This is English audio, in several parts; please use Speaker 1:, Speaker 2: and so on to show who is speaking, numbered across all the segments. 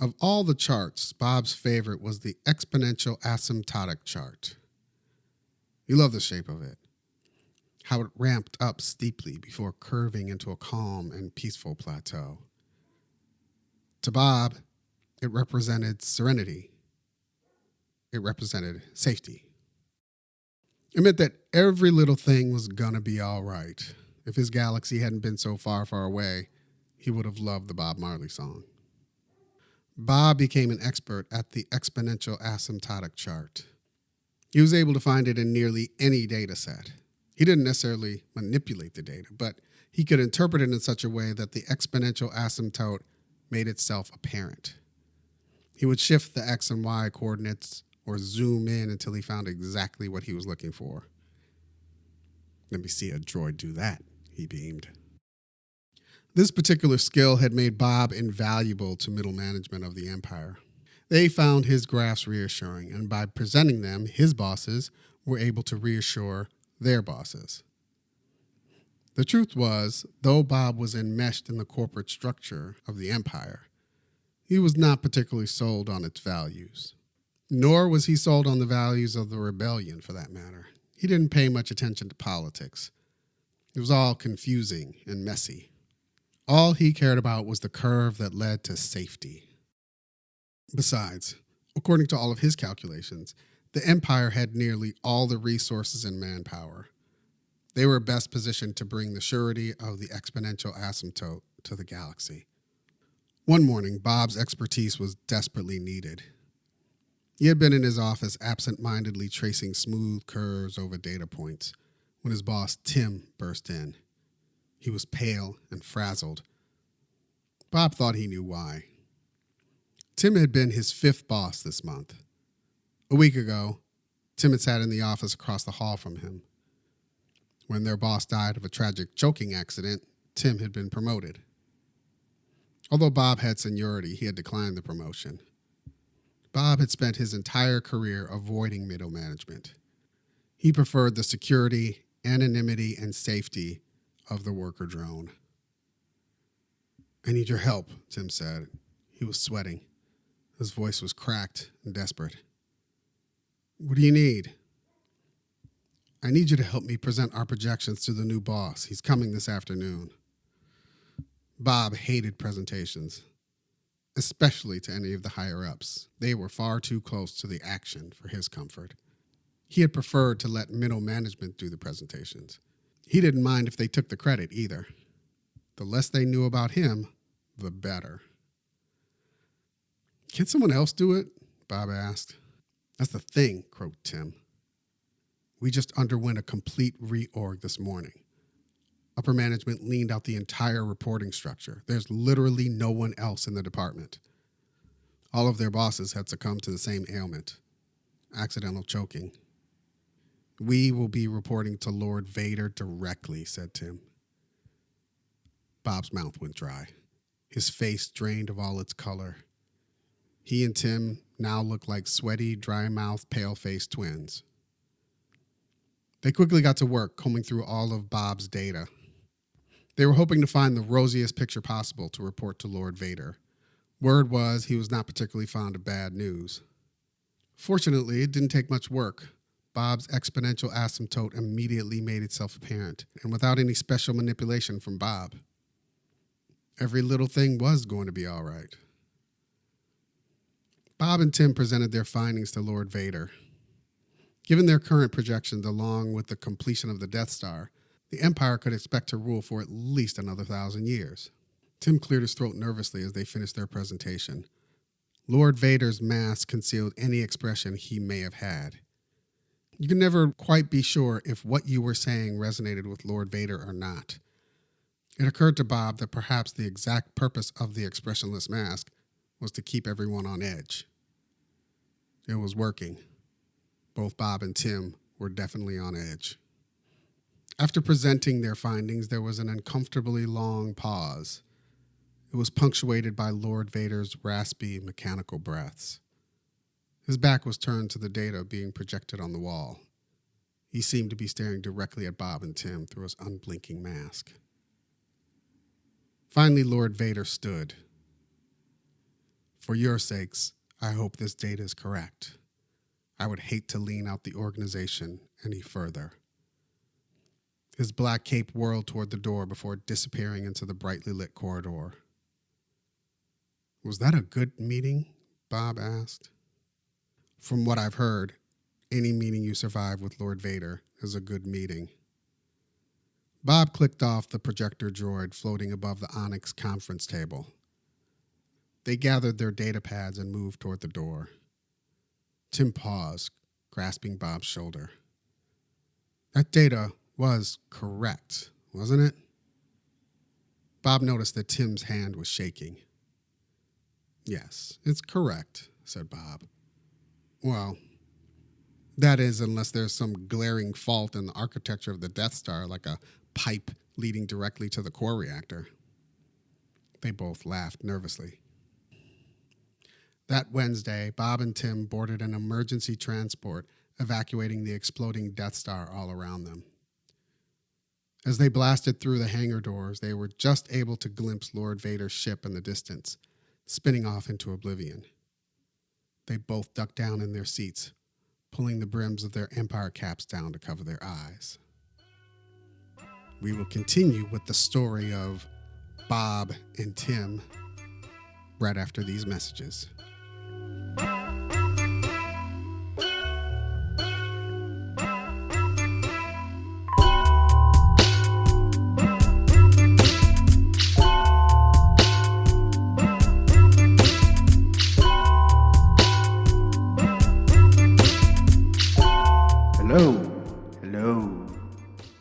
Speaker 1: Of all the charts, Bob's favorite was the exponential asymptotic chart. He loved the shape of it, how it ramped up steeply before curving into a calm and peaceful plateau. To Bob, it represented serenity. It represented safety. It meant that every little thing was gonna be all right. If his galaxy hadn't been so far, far away, he would have loved the Bob Marley song. Bob became an expert at the exponential asymptotic chart. He was able to find it in nearly any data set. He didn't necessarily manipulate the data, but he could interpret it in such a way that the exponential asymptote made itself apparent. He would shift the X and Y coordinates or zoom in until he found exactly what he was looking for. Let me see a droid do that, he beamed. This particular skill had made Bob invaluable to middle management of the Empire. They found his graphs reassuring, and by presenting them, his bosses were able to reassure their bosses. The truth was, though Bob was enmeshed in the corporate structure of the Empire, he was not particularly sold on its values. Nor was he sold on the values of the rebellion, for that matter. He didn't pay much attention to politics. It was all confusing and messy. All he cared about was the curve that led to safety. Besides, according to all of his calculations, the Empire had nearly all the resources and manpower. They were best positioned to bring the surety of the exponential asymptote to the galaxy. One morning, Bob's expertise was desperately needed. He had been in his office absent-mindedly tracing smooth curves over data points when his boss, Tim, burst in. He was pale and frazzled. Bob thought he knew why. Tim had been his fifth boss this month. A week ago, Tim had sat in the office across the hall from him. When their boss died of a tragic choking accident, Tim had been promoted. Although Bob had seniority, he had declined the promotion. Bob had spent his entire career avoiding middle management. He preferred the security, anonymity, and safety of the worker drone. "I need your help," Tim said. He was sweating. His voice was cracked and desperate. "What do you need?" "I need you to help me present our projections to the new boss. He's coming this afternoon." Bob hated presentations, especially to any of the higher-ups. They were far too close to the action for his comfort. He had preferred to let middle management do the presentations. He didn't mind if they took the credit either. The less they knew about him, the better. "Can someone else do it?" Bob asked. "That's the thing," croaked Tim. "We just underwent a complete reorg this morning. Upper management leaned out the entire reporting structure. There's literally no one else in the department. All of their bosses had succumbed to the same ailment, accidental choking. We will be reporting to Lord Vader directly," said Tim. Bob's mouth went dry. His face drained of all its color. He and Tim now looked like sweaty, dry-mouthed, pale-faced twins. They quickly got to work combing through all of Bob's data. They were hoping to find the rosiest picture possible to report to Lord Vader. Word was he was not particularly fond of bad news. Fortunately, it didn't take much work. Bob's exponential asymptote immediately made itself apparent, and without any special manipulation from Bob. Every little thing was going to be all right. Bob and Tim presented their findings to Lord Vader. Given their current projections, along with the completion of the Death Star, the Empire could expect to rule for at least another 1,000 years. Tim cleared his throat nervously as they finished their presentation. Lord Vader's mask concealed any expression he may have had. You could never quite be sure if what you were saying resonated with Lord Vader or not. It occurred to Bob that perhaps the exact purpose of the expressionless mask was to keep everyone on edge. It was working. Both Bob and Tim were definitely on edge. After presenting their findings, there was an uncomfortably long pause. It was punctuated by Lord Vader's raspy, mechanical breaths. His back was turned to the data being projected on the wall. He seemed to be staring directly at Bob and Tim through his unblinking mask. Finally, Lord Vader stood. For your sakes, I hope this data is correct. I would hate to lean out the organization any further. His black cape whirled toward the door before disappearing into the brightly lit corridor. Was that a good meeting? Bob asked. From what I've heard, any meeting you survive with Lord Vader is a good meeting. Bob clicked off the projector droid floating above the Onyx conference table. They gathered their data pads and moved toward the door. Tim paused, grasping Bob's shoulder. That data was correct, wasn't it? Bob noticed that Tim's hand was shaking. Yes, it's correct, said Bob. Well, that is, unless there's some glaring fault in the architecture of the Death Star, like a pipe leading directly to the core reactor. They both laughed nervously. That Wednesday, Bob and Tim boarded an emergency transport, evacuating the exploding Death Star all around them. As they blasted through the hangar doors, they were just able to glimpse Lord Vader's ship in the distance, spinning off into oblivion. They both ducked down in their seats, pulling the brims of their Empire caps down to cover their eyes. We will continue with the story of Bob and Tim right after these messages.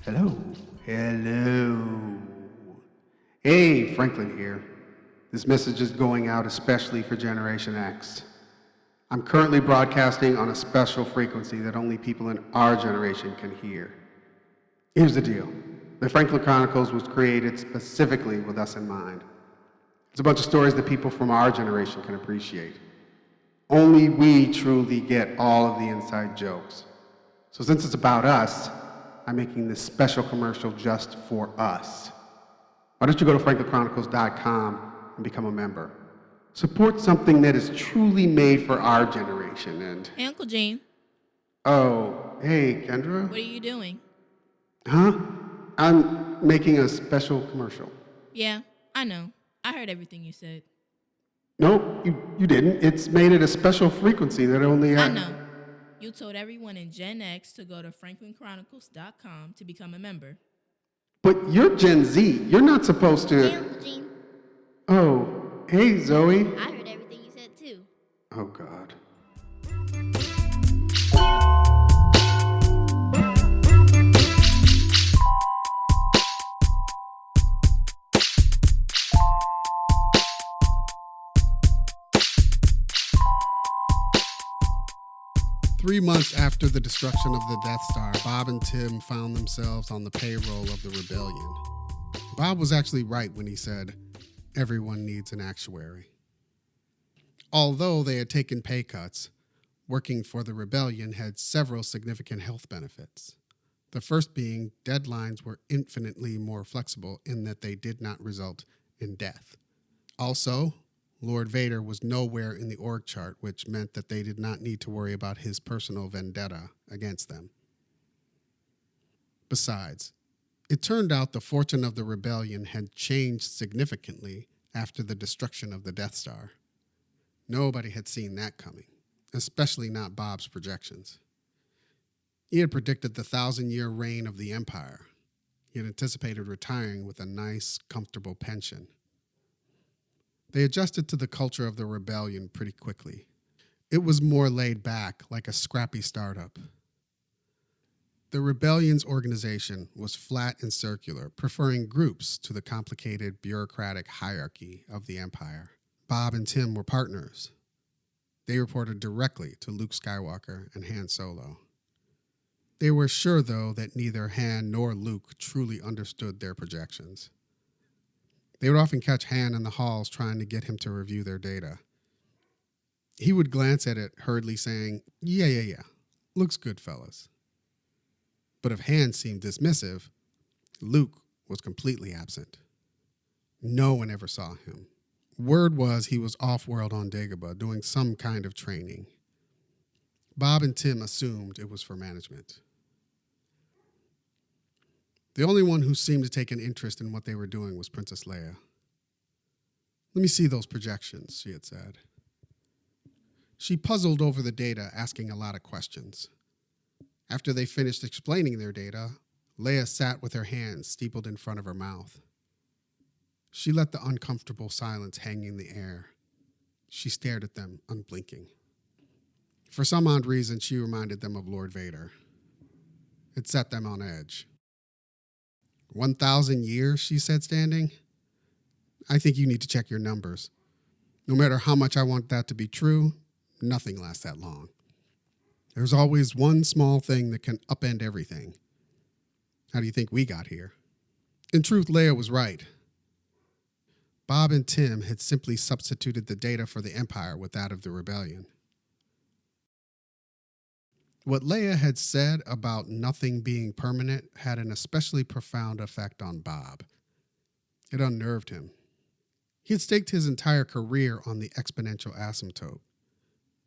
Speaker 1: Hello. Hey, Franklin here. This message is going out especially for Generation X. I'm currently broadcasting on a special frequency that only people in our generation can hear. Here's the deal. The Franklin Chronicles was created specifically with us in mind. It's a bunch of stories that people from our generation can appreciate. Only we truly get all of the inside jokes. So since it's about us, I'm making this special commercial just for us. Why don't you go to franklinchronicles.com and become a member? Support something that is truly made for our generation and...
Speaker 2: Hey, Uncle Gene.
Speaker 1: Oh, hey, Kendra?
Speaker 2: What are you doing?
Speaker 1: Huh? I'm making a special commercial.
Speaker 2: Yeah, I know. I heard everything you said.
Speaker 1: No, you didn't. It's made at a special frequency that only...
Speaker 2: I know. You told everyone in Gen X to go to franklinchronicles.com to become a member.
Speaker 1: But you're Gen Z. You're not supposed to...
Speaker 3: Hey, Uncle Gene.
Speaker 1: Oh, hey, Zoe.
Speaker 3: I heard everything you said, too.
Speaker 1: Oh, God. 3 months after the destruction of the Death Star, Bob and Tim found themselves on the payroll of the rebellion. Bob was actually right when he said, everyone needs an actuary. Although they had taken pay cuts, working for the rebellion had several significant health benefits. The first being deadlines were infinitely more flexible in that they did not result in death. Also, Lord Vader was nowhere in the org chart, which meant that they did not need to worry about his personal vendetta against them. Besides, it turned out the fortune of the rebellion had changed significantly after the destruction of the Death Star. Nobody had seen that coming, especially not Bob's projections. He had predicted the 1,000-year reign of the Empire. He had anticipated retiring with a nice, comfortable pension. They adjusted to the culture of the rebellion pretty quickly. It was more laid back, like a scrappy startup. The rebellion's organization was flat and circular, preferring groups to the complicated bureaucratic hierarchy of the Empire. Bob and Tim were partners. They reported directly to Luke Skywalker and Han Solo. They were sure, though, that neither Han nor Luke truly understood their projections. They would often catch Han in the halls trying to get him to review their data. He would glance at it, hurriedly saying, yeah, looks good, fellas. But if Han seemed dismissive, Luke was completely absent. No one ever saw him Word was he was off-world on Dagobah doing some kind of training. Bob and Tim assumed it was for management. The only one who seemed to take an interest in what they were doing was Princess Leia. "Let me see those projections," she had said. She puzzled over the data, asking a lot of questions. After they finished explaining their data, Leia sat with her hands steepled in front of her mouth. She let the uncomfortable silence hang in the air. She stared at them, unblinking. For some odd reason, she reminded them of Lord Vader. It set them on edge. 1,000 years, she said, standing. "I think you need to check your numbers. No matter how much I want that to be true, nothing lasts that long. There's always one small thing that can upend everything. How do you think we got here?" In truth, Leia was right. Bob and Tim had simply substituted the data for the Empire with that of the rebellion. What Leia had said about nothing being permanent had an especially profound effect on Bob. It unnerved him. He had staked his entire career on the exponential asymptote.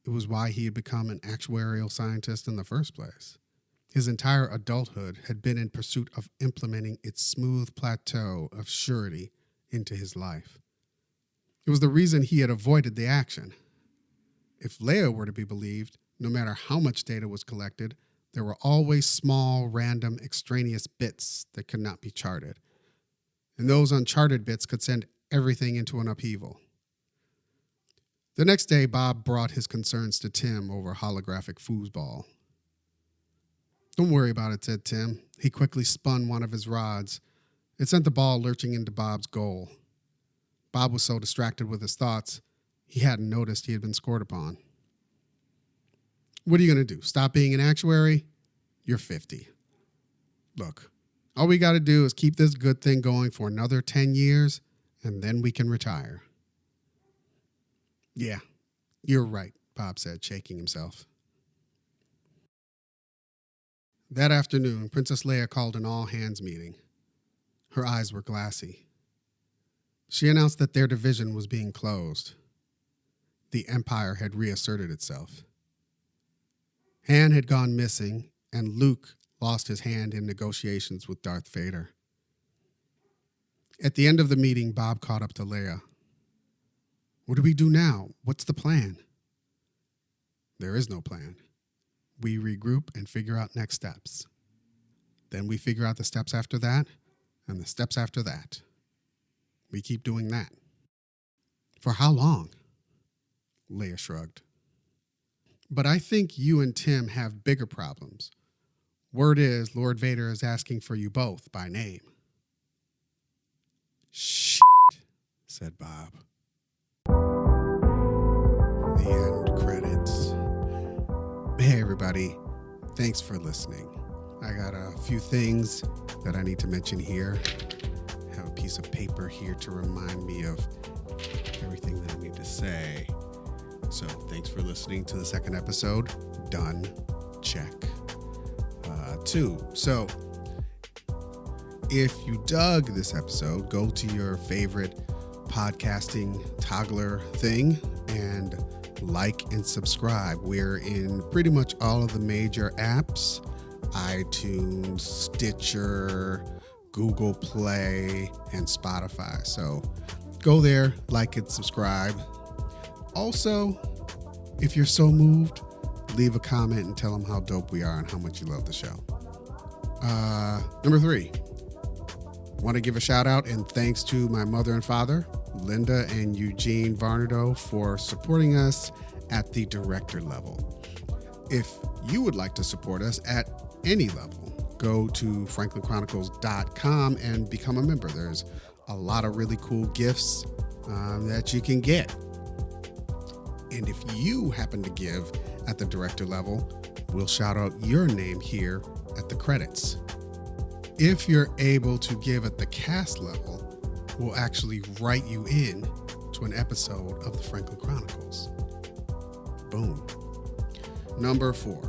Speaker 1: It was why he had become an actuarial scientist in the first place. His entire adulthood had been in pursuit of implementing its smooth plateau of surety into his life. It was the reason he had avoided the action. If Leia were to be believed, no matter how much data was collected, there were always small, random, extraneous bits that could not be charted. And those uncharted bits could send everything into an upheaval. The next day, Bob brought his concerns to Tim over holographic foosball. "Don't worry about it," said Tim. He quickly spun one of his rods. It sent the ball lurching into Bob's goal. Bob was so distracted with his thoughts, he hadn't noticed he had been scored upon. "What are you going to do? Stop being an actuary? You're 50. Look, all we got to do is keep this good thing going for another 10 years, and then we can retire." "Yeah, you're right," Bob said, shaking himself. That afternoon, Princess Leia called an all-hands meeting. Her eyes were glassy. She announced that their division was being closed. The Empire had reasserted itself. Han had gone missing, and Luke lost his hand in negotiations with Darth Vader. At the end of the meeting, Bob caught up to Leia. "What do we do now? What's the plan?" "There is no plan. We regroup and figure out next steps. Then we figure out the steps after that, and the steps after that. We keep doing that." "For how long?" Leia shrugged. "But I think you and Tim have bigger problems. Word is Lord Vader is asking for you both by name." "Shit," said Bob. The end credits. Hey everybody, thanks for listening. I got a few things that I need to mention here. I have a piece of paper here to remind me of everything that I need to say. So thanks for listening to the second episode. Done. Check. 2. So if you dug this episode, go to your favorite podcasting toggler thing and like and subscribe. We're in pretty much all of the major apps: iTunes, Stitcher, Google Play, and Spotify. So go there, like and subscribe. Also, if you're so moved, leave a comment and tell them how dope we are and how much you love the show. Number 3, want to give a shout out and thanks to my mother and father, Linda and Eugene Varnado, for supporting us at the director level. If you would like to support us at any level, go to franklinchronicles.com and become a member. There's a lot of really cool gifts that you can get. And if you happen to give at the director level, we'll shout out your name here at the credits. If you're able to give at the cast level, we'll actually write you in to an episode of the Franklin Chronicles. Boom. Number 4.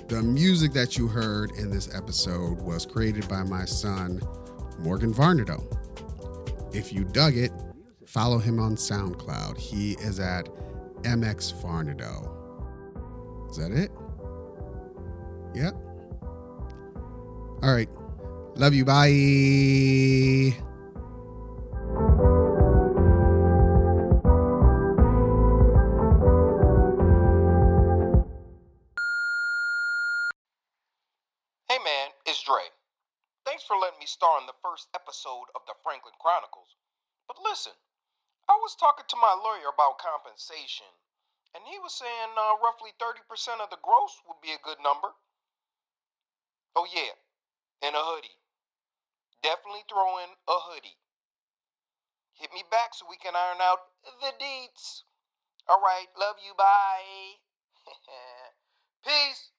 Speaker 1: The music that you heard in this episode was created by my son, Morgan Varnado. If you dug it, Follow him on SoundCloud. He is at MX Farnado. Is that it? Yep. All right. Love you. Bye.
Speaker 3: Hey man, it's Dre. Thanks for letting me star in the first episode of the Franklin Chronicles. But listen, I was talking to my lawyer about compensation, and he was saying roughly 30% of the gross would be a good number. Oh yeah, and a hoodie. Definitely throw in a hoodie. Hit me back so we can iron out the deets. Alright, love you, bye. Peace.